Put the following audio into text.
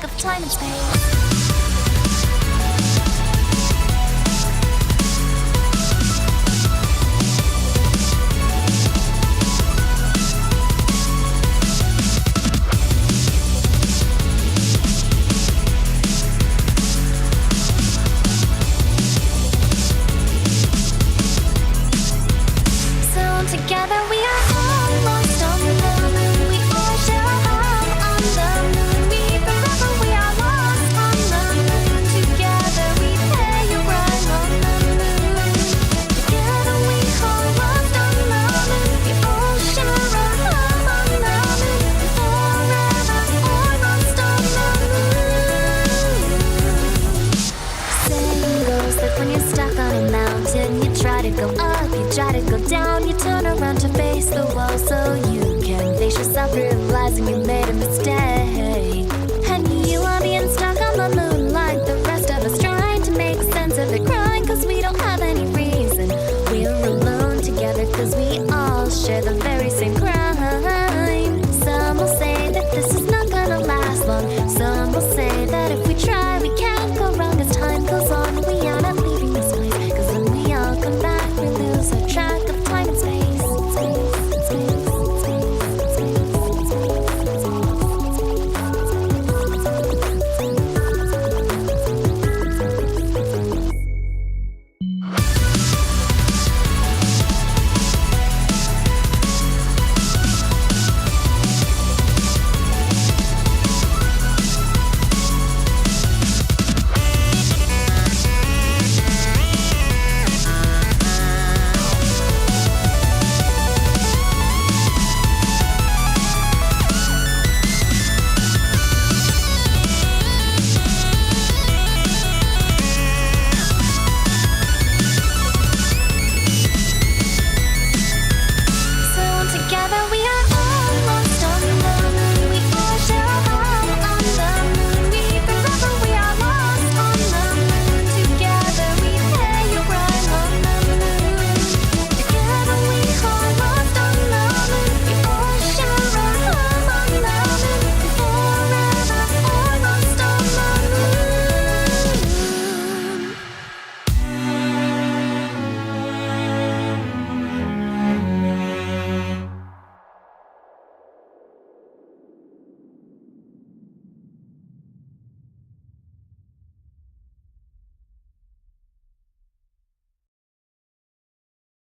of time and space. Together we are almost on the moon. We all share a home on the moon. We forever we are lost on the moon. Together we pay a ride on the moon. Together we are lost on the moon. We all share a home on the moon. Forever almost on the moon. Saying goes that when you're stuck on a mountain, you try to go up, you try to go down, you turn around to face the wall so you can face yourself, realizing you made a mistake.